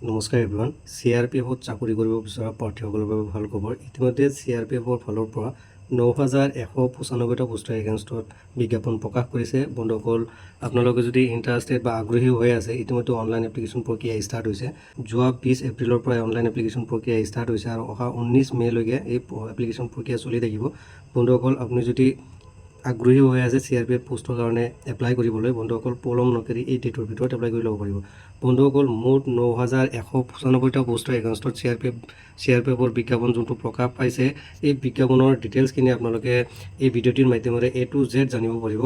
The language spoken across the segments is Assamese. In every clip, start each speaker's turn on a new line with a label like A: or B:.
A: নমস্কাৰ এভৰিৱান। CRPFত চাকৰি কৰিব বিচৰা প্ৰাৰ্থীসকলৰ বাবে ভাল খবৰ। ইতিমধ্যে CRPFৰ ফালৰ পৰা ৯,১৯৫টা পোষ্টৰ এগেইনষ্টত বিজ্ঞাপন প্ৰকাশ কৰিছে। বন্ধুসকল, আপোনালোকে যদি ইণ্টাৰেষ্টেড বা আগ্ৰহী হৈ আছে, ইতিমধ্যে অনলাইন এপ্লিকেশ্যন প্ৰক্ৰিয়া ষ্টাৰ্ট হৈছে। যোৱা 20 এপ্ৰিলৰ পৰা অনলাইন এপ্লিকেশ্যন প্ৰক্ৰিয়া ষ্টাৰ্ট হৈছে আৰু অহা 19 মে'লৈকে এই এপ্লিকেশ্যন প্ৰক্ৰিয়া চলি থাকিব। বন্ধুসকল, আপুনি যদি আগ্ৰহী হৈ আছে CRPF পোষ্টৰ কাৰণে এপ্লাই কৰিবলৈ, বন্ধুসকল পলম নকৰি এই ডেটৰ ভিতৰত এপ্লাই কৰি ল'ব পাৰিব। বন্ধুসকল, মুঠ ৯,১৯৫টা পোষ্টৰ এগেইনষ্টত CRPFৰ বিজ্ঞাপন যোনটো প্ৰকাশ পাইছে, এই বিজ্ঞাপনৰ ডিটেইলছখিনি আপোনালোকে এই ভিডিঅ'টিৰ মাধ্যমেৰে A to Z জানিব পাৰিব।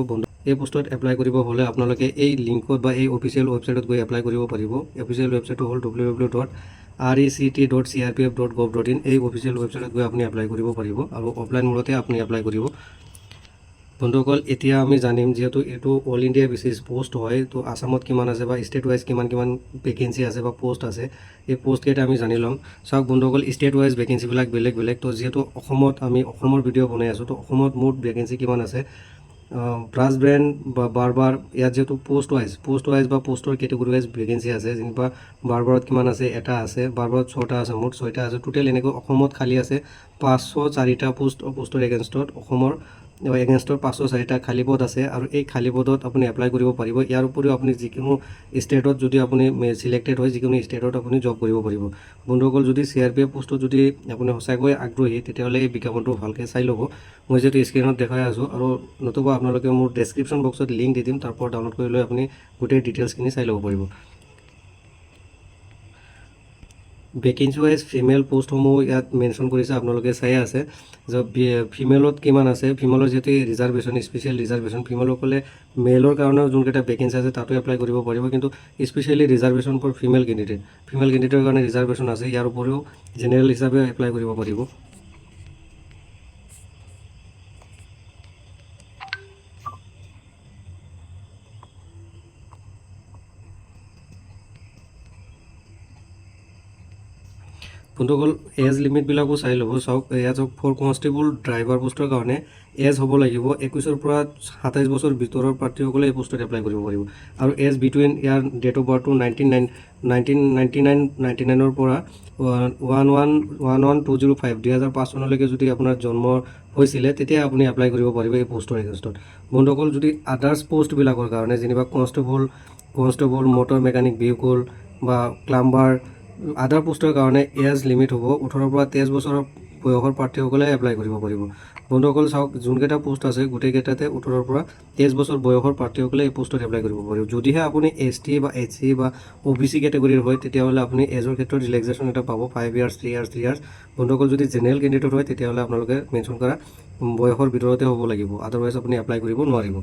A: এই পোষ্টত এপ্লাই কৰিব হ'লে আপোনালোকে এই লিংকত বা এই অফিচিয়েল ৱেবছাইটত গৈ এপ্লাই কৰিব পাৰিব। অফিচিয়েল ৱেবছাইটটো হ'ল www.rect.crpf.gov.in। এই অফিচিয়েল ৱেবছাইটত গৈ আপুনি এপ্লাই কৰিব পাৰিব আৰু অফলাইন মোডতে আপুনি এপ্লাই কৰিব। বন্ধুসকল, এতিয়া আমি জানিম, যিহেতু এইটো অল ইণ্ডিয়া বেচিছ পষ্ট হয়, তো আসামত কিমান আছে বা ষ্টেট ৱাইজ কিমান ভেকেঞ্চি আছে বা পোষ্ট আছে, এই পোষ্টকেইটা আমি জানি ল'ম। চাওক বন্ধুসকল, ষ্টেট ৱাইজ ভেকেঞ্চিবিলাক বেলেগ বেলেগ। তো যিহেতু আমি অসমৰ ভিডিঅ' বনাই আছোঁ, তো অসমত মুঠ ভেকেঞ্চি কিমান আছে, ব্ৰাছ ব্ৰেণ্ড বা বাৰবাৰ, ইয়াত যিহেতু পোষ্ট ৱাইজ বা পোষ্টৰ কেটেগৰী ৱাইজ ভেকেঞ্চি আছে। যেনিবা বাৰবাৰত কিমান আছে, এটা আছে, বাৰবাৰত 6টা আছে, মুঠ 6টা আছে। টোটেল এনেকৈ অসমত খালী আছে 504টা পোষ্টৰ এগেইনষ্টত। অসমৰ এগেইনষ্টত 504টা খালী পদ আছে আৰু এই খালী পদত আপুনি এপ্লাই কৰিব পাৰিব। ইয়াৰ উপৰিও আপুনি যিকোনো ষ্টেটত যদি আপুনি চিলেক্টেড হয়, যিকোনো ষ্টেটত আপুনি জব কৰিব পাৰিব। বন্ধুসকল, যদি CRPF পোষ্টত যদি আপুনি সঁচাকৈ আগ্ৰহী, তেতিয়াহ'লে এই বিজ্ঞাপনটো ভালকৈ চাই ল'ব। মই যিহেতু স্ক্ৰীনত দেখাই আছোঁ, আৰু নতুবা আপোনালোকে মোৰ ডেছক্ৰিপশ্যন বক্সত লিংক দি দিম, তাৰ পৰা ডাউনলোড কৰি লৈ আপুনি গোটেই ডিটেইলছখিনি চাই ল'ব পাৰিব। ভেকেঞ্চি ৱাইজ ফিমেল পোষ্টসমূহ ইয়াত মেনশ্যন কৰিছে, আপোনালোকে চাই আছে যে ফিমেলত কিমান আছে। ফিমেলৰ যিহেতু ৰিজাৰ্ভেশ্যন, স্পেচিয়েল ৰিজাৰ্ভেশ্যন, ফিমেলসকলে মেলৰ কাৰণেও যোনকেইটা ভেকেঞ্চি আছে তাতো এপ্লাই কৰিব পাৰিব, কিন্তু স্পেচিয়েলি ৰিজাৰ্ভেশ্যন ফৰ ফিমেল কেণ্ডিডেটৰ কাৰণে ৰিজাৰ্ভেশ্যন আছে। ইয়াৰ উপৰিও জেনেৰেল হিচাপে এপ্লাই কৰিব পাৰিব। বন্ধুসকল, এজ লিমিটবিলাকো চাই ল'ব। চাওক, ইয়াত ফৰ কনষ্টেবল ড্ৰাইভাৰ পোষ্টৰ কাৰণে এজ হ'ব লাগিব 21ৰ পৰা 27 বছৰ ভিতৰৰ প্ৰাৰ্থীসকলে এই পোষ্টত এপ্লাই কৰিব পাৰিব। আৰু age between year date of বাৰ্থটো 1999ৰ পৰা 11/2005 2005 চনলৈকে যদি আপোনাৰ জন্ম হৈছিলে, তেতিয়া আপুনি এপ্লাই কৰিব পাৰিব এই পোষ্টৰ এগেইনষ্টত। বন্ধুসকল, যদি আদাৰ্ছ পোষ্টবিলাকৰ কাৰণে, যেনিবা কনষ্টেবল, মটৰ মেকানিক ভেহিকল বা ক্লাম্বাৰ, আদাৰ পোষ্টৰ কাৰণে এজ লিমিট হ'ব 18ৰ পৰা 23 বছৰৰ বয়সৰ প্ৰাৰ্থীসকলে এপ্লাই কৰিব পাৰিব। বন্ধুসকল, চাওক, যোনকেইটা পোষ্ট আছে গোটেইকেইটাতে 18ৰ পৰা 23 বছৰ বয়সৰ প্ৰাৰ্থীসকলে এই পোষ্টত এপ্লাই কৰিব পাৰিব। যদিহে আপুনি ST বা HC বা OBC কেটেগৰীৰ হয়, তেতিয়াহ'লে আপুনি এজৰ ক্ষেত্ৰত ৰিলেক্সেশ্যন এটা পাব, 5 ইয়াৰ্ছ 3 ইয়াৰ্ছ। বন্ধুসকল, যদি জেনেৰেল কেণ্ডিডেট হয়, তেতিয়াহ'লে আপোনালোকে মেনশ্যন কৰা বয়সৰ ভিতৰতে হ'ব লাগিব, আদাৰৱাইজ আপুনি এপ্লাই কৰিব নোৱাৰিব।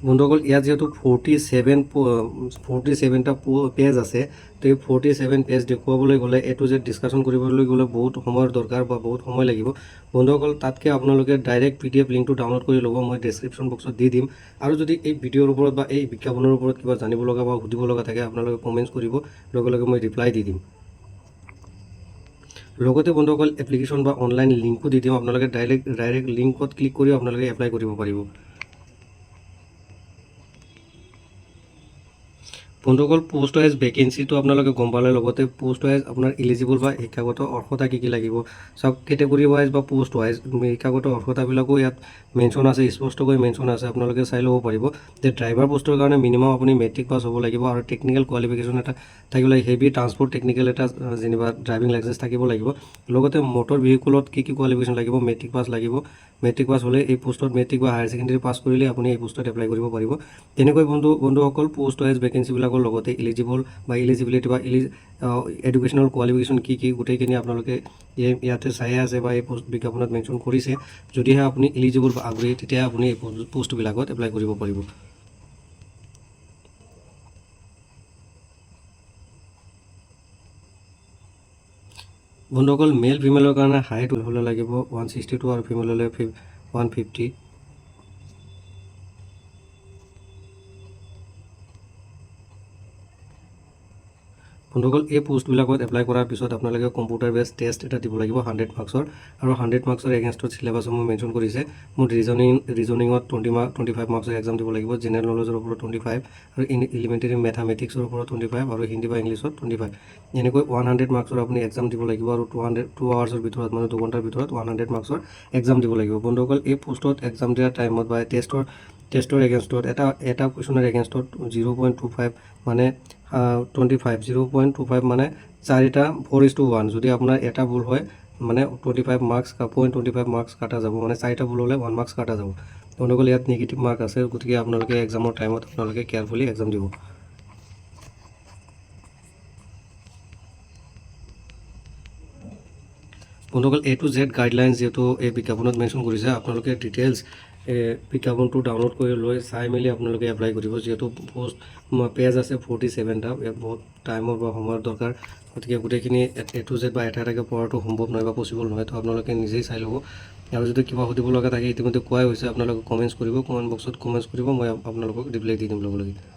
A: বন্ধুসকল, ইয়াত যিহেতু 47টা পেজ আছে, তো এই 47 পেজ দেখুৱাবলৈ গ'লে, A to Z ডিছকাশ্যন কৰিবলৈ গ'লে বহুত সময়ৰ দৰকাৰ বা বহুত সময় লাগিব। বন্ধুসকল, তাতকৈ আপোনালোকে ডাইৰেক্ট PDF লিংকটো ডাউনলোড কৰি ল'ব, মই ডেছক্ৰিপশ্যন বক্সত দি দিম। আৰু যদি এই ভিডিঅ'ৰ ওপৰত বা এই বিজ্ঞাপনৰ ওপৰত কিবা জানিব লগা বা সুধিব লগা থাকে, আপোনালোকে কমেণ্টছ কৰিব, লগে লগে মই ৰিপ্লাই দি দিম। লগতে বন্ধুসকল, এপ্লিকেশ্যন বা অনলাইন লিংকো দি দিম, আপোনালোকে ডাইৰেক্ট লিংকত ক্লিক কৰিও আপোনালোকে এপ্লাই কৰিব পাৰিব। বন্ধুসকল, পোষ্ট ৱাইজ ভেকেঞ্চিটো আপোনালোকে গম পালে, লগতে পোষ্ট ৱাইজ আপোনাৰ ইলিজিবল বা শিক্ষাগত অৰ্হতা কি লাগিব। চাওক, কেটেগৰী ৱাইজ বা পোষ্ট ৱাইজ শিক্ষাগত অৰ্হতাবিলাকো ইয়াত মেনশ্যন আছে, স্পষ্টকৈ মেনশ্যন আছে, আপোনালোকে চাই ল'ব পাৰিব। যে ড্ৰাইভাৰ পোষ্টৰ কাৰণে মিনিমাম আপুনি মেট্ৰিক পাছ হ'ব লাগিব আৰু টেকনিকেল কোৱালিফিকেশ্যন এটা থাকিব লাগিব, হেভি ট্ৰান্সপৰ্ট টেকনিকেল এটা যেনিবা ড্ৰাইভিং লাইচেঞ্চ থাকিব লাগিব। লগতে মটৰ ভেহিকুলত কি কোৱালিফিকেশ্যন লাগিব, মেট্ৰিক পাছ লাগিব। মেট্ৰিক পাছ হ'লে এই পোষ্টত মেট্ৰিক বা হায়াৰ ছেকেণ্ডেৰী পাছ কৰিলে আপুনি এই পোষ্টত এপ্লাই কৰিব পাৰিব। তেনেকৈ বন্ধুসকল, পোষ্ট ৱাইজ ভেকেঞ্চিবিলাকৰ লগতে ইলিজিবল বা ইলিজিবিলিটি বা এডুকেশ্যনেল কোৱালিফিকেশ্যন কি গোটেইখিনি আপোনালোকে ইয়াতে চাই আছে বা এই পোষ্ট বিজ্ঞাপনত মেনশ্যন কৰিছে। যদিহে আপুনি ইলিজিবল বা আগ্ৰহী, তেতিয়া আপুনি এই পোষ্টবিলাকত এপ্লাই কৰিব পাৰিব। বন্ধুসকল, মেল ফিমেলৰ কাৰণে হাইট হ'লে লাগিব 162 আৰু ফিমেল হ'লে 150। বন্ধুসকল এই পোষ্টবিলাকত এপ্লাই কৰাৰ পিছত আপোনালোকে কম্পিউটাৰ বেছ টেষ্ট এটা দিব লাগিব 100 মাৰ্কছৰ আৰু 100 মাৰ্কছৰ এগেইনষ্টত চিলেবাছসমূহ মেনশ্যন কৰিছে মোৰ ৰিজনিঙত 25 মাৰ্কছৰ এক্সাম দিব লাগিব জেনেৰেল নলেজৰ ওপৰত 25 আৰু এলিমেণ্টাৰী মেথামেটিক্সৰ ওপৰত 25 আৰু হিন্দী বা ইংলিছত 25 এনেকৈ 100 মাৰ্কছৰ আপুনি এক্সাম দিব লাগিব আৰু 2 আৱাৰ্ছৰ ভিতৰত মানে 2 ঘণ্টাৰ ভিতৰত 100 মাৰ্কছৰ এক্সাম দিব লাগিব বন্ধুসকল এই পোষ্টত এক্সাম দিয়াৰ টাইমত বা টেষ্টৰ এগেইনষ্টত এটা কুৱেশ্যনৰ এগেইনষ্টত 0.25 মানে 0.25 মানে 4:4:1 যদি আপোনাৰ এটা ভুল হয় মানে 25 মাৰ্কছ 0.25 মাৰ্কছ কাটা যাব মানে 4টা ভুল হ'লে 1 মাৰ্কছ কাটা যাব তেওঁলোকে ইয়াত নিগেটিভ মাৰ্ক আছে গতিকে আপোনালোকে এক্সামৰ টাইমত আপোনালোকে কেয়াৰফুলি এক্সাম দিব বন্ধুসকল A to Z গাইডলাইন যেহেতু এই বিজ্ঞাপনত মেনশ্যন কৰিছে আপোনালোকে ডিটেইলছ বিজ্ঞাপনটো ডাউনলোড কৰি লৈ চাই মেলি আপোনালোকে এপ্লাই কৰিব যেহেতু পোষ্ট পেজ আছে 47টা বহুত টাইমৰ বা সময়ৰ দৰকাৰ গতিকে গোটেইখিনি A to Z বা এটাকে পঢ়াটো সম্ভৱ নহয় বা পচিবল নহয় তো আপোনালোকে নিজেই চাই ল'ব আৰু যদি কিবা সুধিব লগা থাকে ইতিমধ্যে কোৱাই হৈছে আপোনালোকে কমেণ্টছ কৰিব কমেণ্ট বক্সত কমেণ্টছ কৰিব মই আপোনালোকক ৰিপ্লাই দি দিম লগে লগে